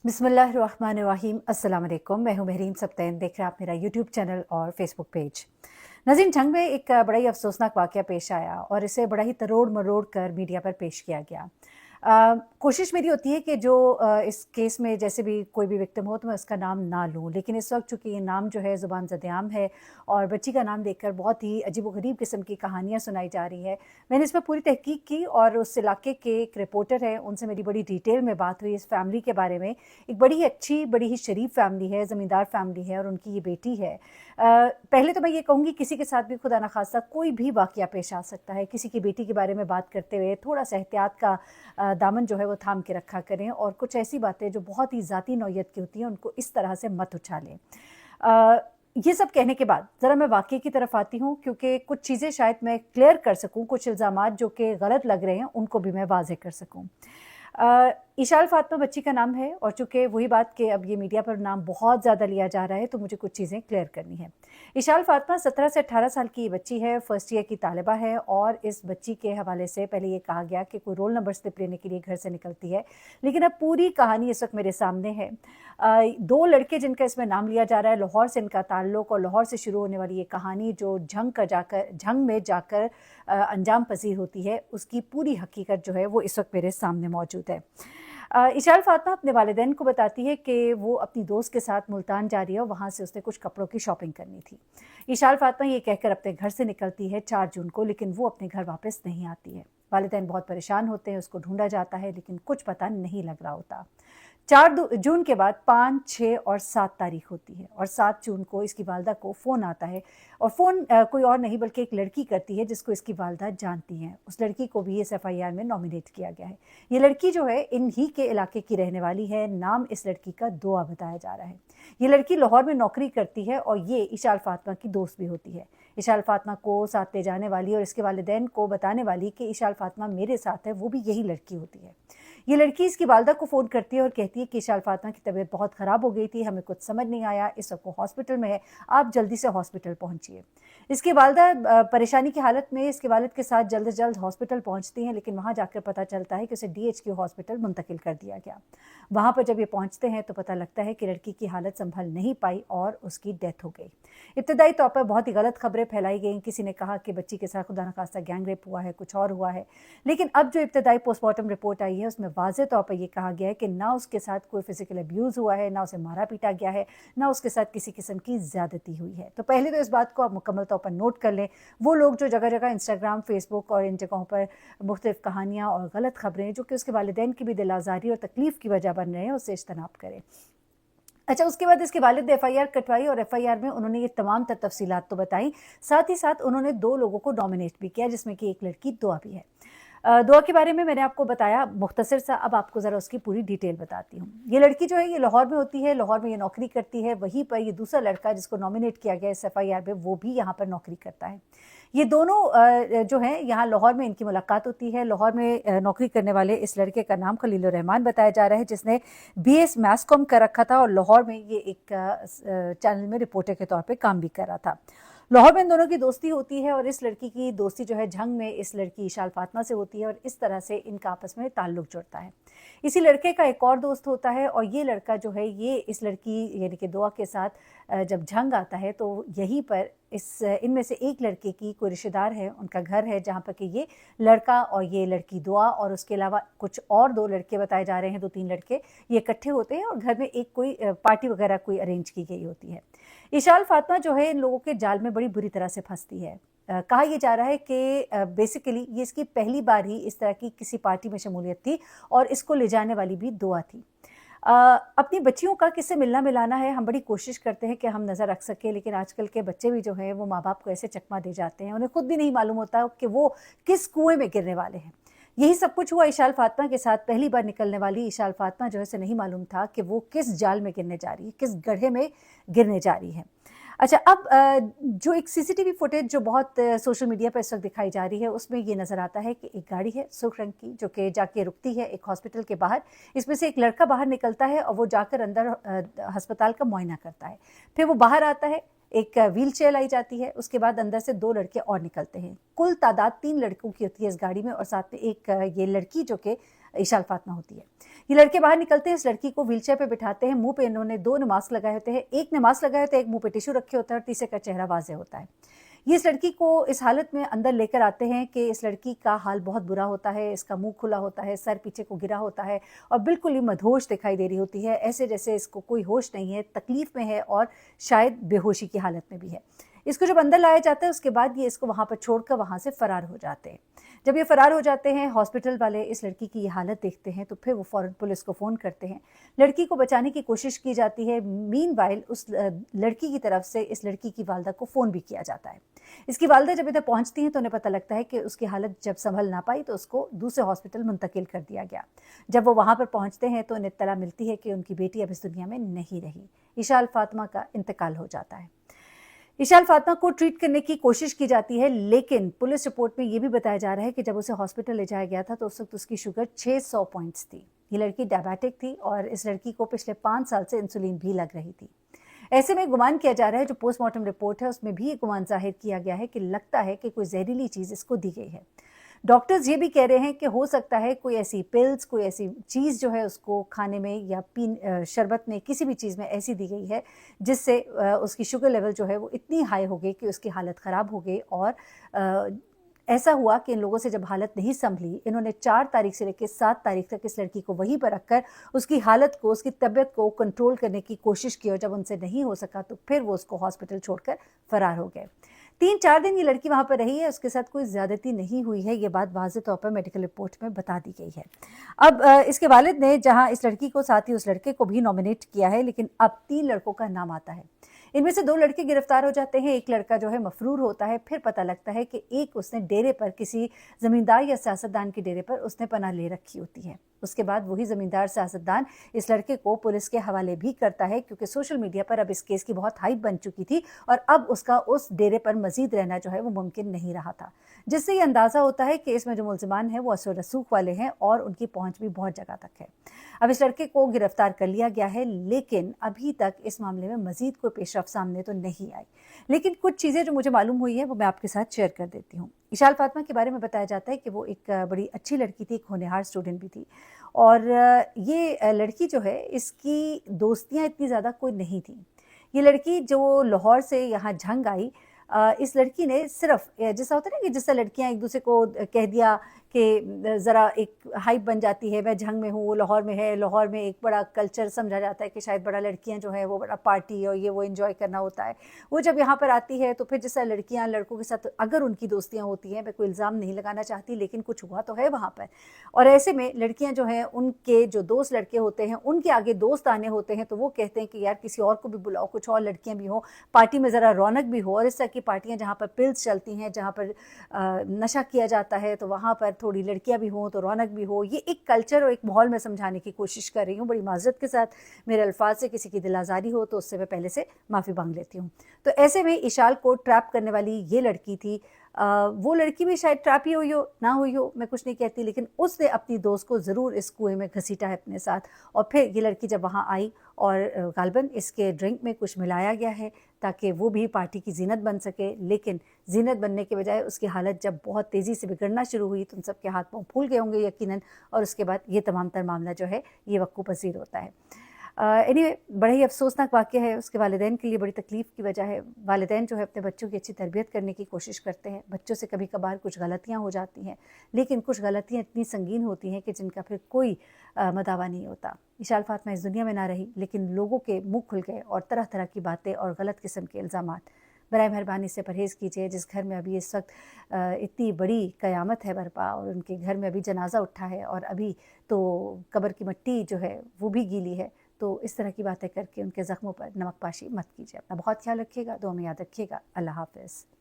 बिस्मिल्लाहिर्रहमानिर्रहीम। अस्सलाम वालेकुम। मैं हूं महरीन सब्तैन। देख रहे हैं आप मेरा यूट्यूब चैनल और फेसबुक पेज। नाज़रीन, झंग में एक बड़ा ही अफसोसनाक वाक़या पेश आया और इसे बड़ा ही तरोड़ मरोड़ कर मीडिया पर पेश किया गया। कोशिश मेरी होती है कि जो इस केस में जैसे भी कोई भी विक्टिम हो तो मैं उसका नाम ना लूँ, लेकिन इस वक्त चूँकि ये नाम जो है ज़ुबान ज़द-ए-आम है और बच्ची का नाम देखकर बहुत ही अजीब-ओ-गरीब किस्म की कहानियाँ सुनाई जा रही हैं। मैंने इस पर पूरी तहकीक की और उस इलाके के एक रिपोर्टर हैं, उनसे मेरी बड़ी डिटेल में बात हुई इस फैमिली के बारे में। एक बड़ी ही अच्छी, बड़ी ही शरीफ फैमिली है, ज़मींदार फैमिली है और उनकी ये बेटी है। पहले तो मैं ये कहूँगी किसी के साथ भी खुदा न खास्ता कोई भी वाक़या पेश आ सकता है। किसी की बेटी के बारे में बात करते हुए थोड़ा-सा एहतियात का दामन जो है वो थाम के रखा करें और कुछ ऐसी बातें जो बहुत ही ज़ाती नौइयत की होती हैं उनको इस तरह से मत उछालें। ये सब कहने के बाद ज़रा मैं वाक़ये की तरफ आती हूँ, क्योंकि कुछ चीज़ें शायद मैं क्लियर कर सकूँ, कुछ इल्ज़ामात जो कि गलत लग रहे हैं उनको भी मैं वाज़ेह कर सकूँ। इशाल फ़ातिमा बच्ची का नाम है और चूँकि वही बात कि अब ये मीडिया पर नाम बहुत ज़्यादा लिया जा रहा है तो मुझे कुछ चीज़ें क्लियर करनी है। इशाल फ़ातिमा 17 से 18 साल की ये बच्ची है, फर्स्ट ईयर की तालिबा है और इस बच्ची के हवाले से पहले ये कहा गया कि कोई रोल नंबर स्लिप लेने के लिए घर से निकलती है, लेकिन अब पूरी कहानी इस वक्त मेरे सामने है। 2 लड़के जिनका इसमें नाम लिया जा रहा है, लाहौर से इनका ताल्लुक़ और लाहौर से शुरू होने वाली ये कहानी जो झंग में जाकर अंजाम पजीर होती है, उसकी पूरी हकीकत जो है वो इस वक्त मेरे सामने मौजूद है। इशाल फ़ातिमा अपने वालिदैन को बताती है कि वो अपनी दोस्त के साथ मुल्तान जा रही है और वहाँ से उसने कुछ कपड़ों की शॉपिंग करनी थी। इशाल फ़ातिमा ये कहकर अपने घर से निकलती है 4 जून को, लेकिन वो अपने घर वापस नहीं आती है। वालिदैन बहुत परेशान होते हैं, उसको ढूंढा जाता है लेकिन कुछ पता नहीं लग रहा होता। 4 जून के बाद 5, 6 और 7 तारीख होती है और 7 जून को इसकी वालदा को फ़ोन आता है और फ़ोन कोई और नहीं बल्कि एक लड़की करती है जिसको इसकी वालदा जानती हैं। उस लड़की को भी इस एफ़आईआर में नॉमिनेट किया गया है। ये लड़की जो है इन्हीं के इलाके की रहने वाली है। नाम इस लड़की का दुआ बताया जा रहा है। ये लड़की लाहौर में नौकरी करती है और ये इशाल फ़ातिमा की दोस्त भी होती है। इशाल फ़ातिमा को साथ ले जाने वाली और इसके वालिदैन को बताने वाली कि इशाल फ़ातिमा मेरे साथ है, वो भी यही लड़की होती है। ये लड़की इसकी वालदा को फ़ोन करती है और कहती है कि इशाल फ़ातिमा की तबीयत बहुत ख़राब हो गई थी, हमें कुछ समझ नहीं आया, इस वक्त वो हॉस्पिटल में है, आप जल्दी से हॉस्पिटल पहुंचिए। इसकी वालदा परेशानी की हालत में इसके वालिद के साथ जल्द से जल्द हॉस्पिटल पहुंचती हैं, लेकिन वहाँ जाकर पता चलता है कि उसे DHQ हॉस्पिटल मुंतकिल कर दिया गया। वहाँ पर जब ये पहुँचते हैं तो पता लगता है कि लड़की की हालत संभल नहीं पाई और उसकी डेथ हो गई। इब्तदाई तौर पर बहुत ही गलत खबरें फैलाई गई। किसी ने कहा कि बच्ची के साथ खुदा न खास्ता गैंग रेप हुआ है, कुछ और हुआ है, लेकिन अब जो इब्तदाई पोस्टमार्टम रिपोर्ट आई है उसमें वाज़ेह तौर पर यह कहा गया है कि ना उसके साथ कोई फिजिकल अब्यूज़ हुआ है, ना उसे मारा पीटा गया है, ना उसके साथ किसी किस्म की ज़्यादती हुई है। तो पहले तो इस बात को आप मुकम्मल तौर पर नोट कर लें। वो लोग जो जगह जगह इंस्टाग्राम, फेसबुक और इन जगहों पर मुख्तलिफ कहानियाँ और गलत खबरें जो कि उसके वालिदैन की भी दिल आज़ारी और तकलीफ़ की वजह बन रहे हैं, उससे इज्तनाब करें। अच्छा, उसके बाद इसके वालिद ने एफ़आईआर कटवाई और एफ़आईआर में उन्होंने ये तमाम तफसीलात तो बताई, साथ ही साथ उन्होंने 2 लोगों को नॉमिनेट भी किया, जिसमें कि एक लड़की दुआ भी है। दुआ के बारे में मैंने आपको बताया मुख्तसर सा, अब आपको ज़रा उसकी पूरी डिटेल बताती हूँ। ये लड़की जो है ये लाहौर में होती है, लाहौर में ये नौकरी करती है, वहीं पर ये दूसरा लड़का जिसको नॉमिनेट किया गया इस एफ़आईआर में वो भी यहाँ पर नौकरी करता है। ये दोनों जो हैं यहाँ लाहौर में इनकी मुलाकात होती है। लाहौर में नौकरी करने वाले इस लड़के का नाम खलीलुर रहमान बताया जा रहा है, जिसने BS मैस कॉम कर रखा था और लाहौर में ये एक चैनल में रिपोर्टर के तौर पे काम भी कर रहा था। लाहौर में इन दोनों की दोस्ती होती है और इस लड़की की दोस्ती जो है झंग में इस लड़की इशाल फ़ातिमा से होती है और इस तरह से इनका आपस में ताल्लुक़ जुड़ता है। इसी लड़के का एक और दोस्त होता है और ये लड़का जो है ये इस लड़की यानी कि दुआ के साथ जब झंग आता है तो यहीं पर इनमें से एक लड़के की कोई रिश्तेदार है, उनका घर है जहाँ पर कि ये लड़का और ये लड़की दुआ और उसके अलावा कुछ और 2 लड़के बताए जा रहे हैं, 2-3 लड़के ये इकट्ठे होते हैं और घर में एक कोई पार्टी वगैरह कोई अरेंज की गई होती है। इशाल फ़ातिमा जो है इन लोगों के जाल में बड़ी बुरी तरह से फंसती है। कहा यह जा रहा है कि बेसिकली ये इसकी पहली बार ही इस तरह की किसी पार्टी में शमूलियत थी और इसको ले जाने वाली भी दुआ थी। अपनी बच्चियों का किससे मिलना मिलाना है, हम बड़ी कोशिश करते हैं कि हम नज़र रख सकें, लेकिन आजकल के बच्चे भी जो हैं वो माँ बाप को ऐसे चकमा दे जाते हैं, उन्हें खुद भी नहीं मालूम होता कि वो किस कुएं में गिरने वाले हैं। यही सब कुछ हुआ इशाल फ़ातिमा के साथ। पहली बार निकलने वाली इशाल फ़ातिमा जो है उसे नहीं मालूम था कि वो किस जाल में गिरने जा रही है, किस गड्ढे में गिरने जा रही है। अच्छा, अब जो एक CCTV फुटेज जो बहुत सोशल मीडिया पर इस वक्त दिखाई जा रही है उसमें ये नज़र आता है कि एक गाड़ी है सुर्ख रंग की जो कि जाके रुकती है एक हॉस्पिटल के बाहर। इसमें से एक लड़का बाहर निकलता है और वो जाकर अंदर अस्पताल का मुआयना करता है। फिर वो बाहर आता है, एक व्हील चेयर लाई जाती है, उसके बाद अंदर से 2 लड़के और निकलते हैं। कुल तादाद 3 लड़कों की होती है इस गाड़ी में और साथ में एक ये लड़की जो कि इशाल फातिमा होती है। ये लड़के बाहर निकलते हैं, इस लड़की को व्हीलचेयर पे बिठाते हैं, मुंह पे इन्होंने 2 ने मास्क लगाए होते हैं, एक ने मास्क लगाया होता है, एक मुंह पे टिश्यू रखे होता है और तीसरे का चेहरा वाज़ेह होता है। ये इस लड़की को इस हालत में अंदर लेकर आते हैं कि इस लड़की का हाल बहुत बुरा होता है, इसका मुंह खुला होता है, सर पीछे को गिरा होता है और बिल्कुल ही मदहोश दिखाई दे रही होती है, ऐसे जैसे इसको कोई होश नहीं है, तकलीफ में है और शायद बेहोशी की हालत में भी है। इसको जब अंदर लाया जाता है उसके बाद ये इसको वहाँ पर छोड़कर वहाँ से फरार हो जाते हैं। जब ये फरार हो जाते हैं, हॉस्पिटल वाले इस लड़की की ये हालत देखते हैं तो फिर वो फ़ौरन पुलिस को फ़ोन करते हैं। लड़की को बचाने की कोशिश की जाती है। मीनवाइल उस लड़की की तरफ से इस लड़की की वालदा को फ़ोन भी किया जाता है। इसकी वालदा जब इधर पहुंचती हैं तो उन्हें पता लगता है कि उसकी हालत जब संभल ना पाई तो उसको दूसरे हॉस्पिटल मुंतकिल कर दिया गया। जब वो वहाँ पर पहुँचते हैं तो उन्हें इत्तला मिलती है कि उनकी बेटी अब इस दुनिया में नहीं रही। इशाल फातिमा का इंतकाल हो जाता है। इशाल फातिमा को ट्रीट करने की कोशिश की जाती है, लेकिन पुलिस रिपोर्ट में ये भी बताया जा रहा है कि जब उसे हॉस्पिटल ले जाया गया था तो उस वक्त उसकी शुगर 600 पॉइंट्स थी। ये लड़की डायबिटिक थी और इस लड़की को पिछले 5 साल से इंसुलिन भी लग रही थी। ऐसे में गुमान किया जा रहा है, जो पोस्टमार्टम रिपोर्ट है उसमें भी ये गुमान जाहिर किया गया है कि लगता है कि कोई जहरीली चीज़ इसको दी गई है। डॉक्टर्स ये भी कह रहे हैं कि हो सकता है कोई ऐसी पिल्स, कोई ऐसी चीज़ जो है उसको खाने में या शरबत में, किसी भी चीज़ में ऐसी दी गई है जिससे उसकी शुगर लेवल जो है वो इतनी हाई हो गई कि उसकी हालत ख़राब हो गई और ऐसा हुआ कि इन लोगों से जब हालत नहीं संभली, इन्होंने 4 तारीख से लेकर 7 तारीख तक इस लड़की को वहीं पर रखकर उसकी हालत को, उसकी तबीयत को कंट्रोल करने की कोशिश की और जब उनसे नहीं हो सका तो फिर वो उसको हॉस्पिटल छोड़कर फरार हो गए। 3-4 दिन ये लड़की वहाँ पर रही है, उसके साथ कोई ज़्यादती नहीं हुई है, ये बात वाज़ेह तौर पर मेडिकल रिपोर्ट में बता दी गई है। अब इसके वालिद ने जहाँ इस लड़की को साथ ही उस लड़के को भी नॉमिनेट किया है, लेकिन अब 3 लड़कों का नाम आता है। इनमें से 2 लड़के गिरफ्तार हो जाते हैं, एक लड़का जो है मफरूर होता है। फिर पता लगता है कि एक उसने डेरे पर, किसी ज़मींदार या सियासतदान के डेरे पर उसने पनाह ले रखी होती है। उसके बाद वही ज़मींदार सियासतदान इस लड़के को पुलिस के हवाले भी करता है, क्योंकि सोशल मीडिया पर अब इस केस की बहुत हाइप बन चुकी थी और अब उसका उस डेरे पर मजीद रहना जो है वो मुमकिन नहीं रहा था, जिससे ये अंदाज़ा होता है कि इसमें जो मुल्ज़िमान हैं वो असर रसूख वाले हैं और उनकी पहुंच भी बहुत जगह तक है। अब इस लड़के को गिरफ्तार कर लिया गया है, लेकिन अभी तक इस मामले में मजीद कोई पेशरफ सामने तो नहीं आई। लेकिन कुछ चीज़ें जो मुझे मालूम हुई है वो मैं आपके साथ शेयर कर देती हूँ। इशाल फातिमा के बारे में बताया जाता है कि वो एक बड़ी अच्छी लड़की थी, एक होनहार स्टूडेंट भी थी और ये लड़की जो है, इसकी दोस्तियाँ इतनी ज़्यादा कोई नहीं थी। ये लड़की जो लाहौर से यहाँ झंग आई, इस लड़की ने सिर्फ जैसा होता है ना कि जिससे लड़कियां एक दूसरे को कह दिया कि ज़रा एक हाइप बन जाती है, मैं झंग में हूँ, वो लाहौर में है, लाहौर में एक बड़ा कल्चर समझा जाता है कि शायद बड़ा लड़कियां जो है वो बड़ा पार्टी और ये वो एंजॉय करना होता है। वो जब यहाँ पर आती है तो फिर जैसा लड़कियां लड़कों के साथ अगर उनकी दोस्तियाँ होती हैं, मैं कोई इल्ज़ाम नहीं लगाना चाहती, लेकिन कुछ हुआ तो है वहाँ पर। और ऐसे में लड़कियाँ जो हैं, उनके जो दोस्त लड़के होते हैं उनके आगे दोस्त आने होते हैं तो वो कहते हैं कि यार किसी और को भी बुलाओ, कुछ और लड़कियाँ भी हों, पार्टी में ज़रा रौनक भी हो। और इस तरह की पार्टियाँ जहाँ पर पिल्स चलती हैं, जहाँ पर नशा किया जाता है, तो वहाँ पर थोड़ी लड़कियां भी हों तो रौनक भी हो। ये एक कल्चर और एक माहौल में समझाने की कोशिश कर रही हूँ। बड़ी माजरत के साथ, मेरे अल्फाज से किसी की दिल आज़ारी हो तो उससे मैं पहले से माफ़ी मांग लेती हूँ। तो ऐसे में इशाल को ट्रैप करने वाली ये लड़की थी। वो लड़की भी शायद ट्रैप ही हुई हो, ना हुई हो, मैं कुछ नहीं कहती, लेकिन उसने अपनी दोस्त को ज़रूर इस कुएं में घसीटा है अपने साथ। और फिर ये लड़की जब वहाँ आई और गालबन इसके ड्रिंक में कुछ मिलाया गया है ताकि वो भी पार्टी की जीनत बन सके, लेकिन जीनत बनने के बजाय उसकी हालत जब बहुत तेज़ी से बिगड़ना शुरू हुई तो उन सब के हाथ पाँव फूल गए होंगे यकीनन, और उसके बाद ये तमाम तर मामला जो है ये वक्कू पसीर होता है। एनीवे, बड़ा ही अफसोसनाक वाक़या है। उसके वालिदैन के लिए बड़ी तकलीफ़ की वजह है। वालिदैन जो है अपने बच्चों की अच्छी तरबियत करने की कोशिश करते हैं, बच्चों से कभी कभार कुछ गलतियाँ हो जाती हैं, लेकिन कुछ गलतियाँ इतनी संगीन होती हैं कि जिनका फिर कोई मदावा नहीं होता। इशाल फातिमा इस दुनिया में ना रही, लेकिन लोगों के मुँह खुल गए और तरह तरह की बातें और गलत किस्म के इल्ज़ामात। बराए मेहरबानी से परहेज़ कीजिए। जिस घर में अभी इस वक्त इतनी बड़ी क़यामत है बरपा और उनके घर में अभी जनाजा उठा है और अभी तो कब्र की मिट्टी जो है वो भी गीली है, तो इस तरह की बातें करके उनके ज़ख्मों पर नमक पाशी मत कीजिए। अपना बहुत ख्याल रखिएगा, दुआ में याद रखिएगा। अल्लाह हाफ़िज़।